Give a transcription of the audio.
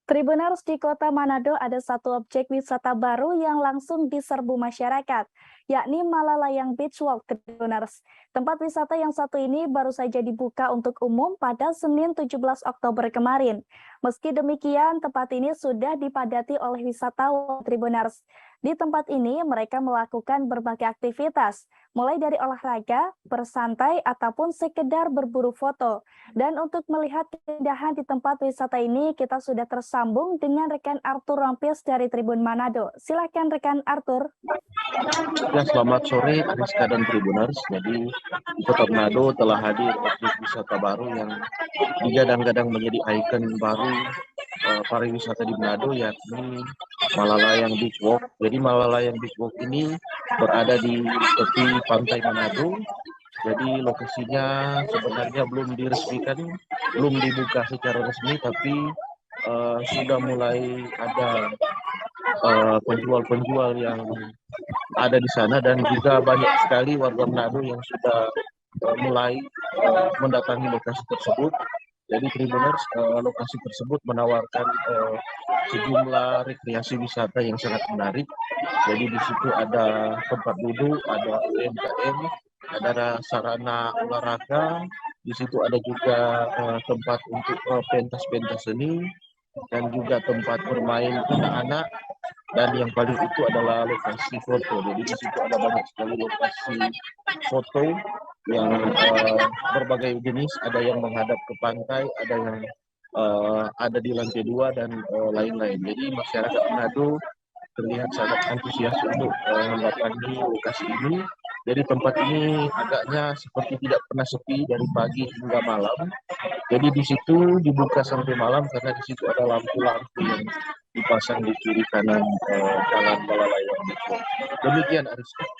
Tribuners, di Kota Manado ada satu objek wisata baru yang langsung diserbu masyarakat, yakni Malalayang Beach Walk. Tribuners. Tempat wisata yang satu ini baru saja dibuka untuk umum pada Senin 17 Oktober kemarin. Meski demikian, tempat ini sudah dipadati oleh wisatawan. Tribuners. Di tempat ini mereka melakukan berbagai aktivitas, mulai dari olahraga, bersantai, ataupun sekedar berburu foto. Dan untuk melihat keindahan di tempat wisata ini, kita sudah tersambung dengan rekan Arthur Rompis dari Tribun Manado. Silakan rekan Arthur. Ya, selamat sore Rizka dan Tribuners. Jadi Kota Manado telah hadir objek wisata baru yang digadang-gadang menjadi ikon baru pariwisata di Manado, yakni Malalayang Beach Walk. Jadi Malalayang Beach Walk ini berada di tepi pantai Manado. Jadi lokasinya sebenarnya belum diresmikan, belum dibuka secara resmi, tapi sudah mulai ada penjual-penjual yang ada di sana, dan juga banyak sekali warga Manado yang sudah mulai mendatangi lokasi tersebut. Jadi Tribuners, lokasi tersebut menawarkan sejumlah rekreasi wisata yang sangat menarik. Jadi di situ ada tempat duduk, ada UMKM, ada sarana olahraga, di situ ada juga tempat untuk pentas-pentas seni, dan juga tempat bermain anak-anak, dan yang paling itu adalah lokasi foto. Jadi di situ ada banyak sekali lokasi foto yang berbagai jenis, ada yang menghadap ke pantai, ada yang ada di lantai 2, dan lain-lain. Jadi masyarakat Manado terlihat sangat antusias untuk mendatangi lokasi ini. Jadi tempat ini agaknya seperti tidak pernah sepi dari pagi hingga malam. Jadi di situ dibuka sampai malam karena di situ ada lampu-lampu yang dipasang di kiri kanan jalan Malalayang itu. Demikian Aris.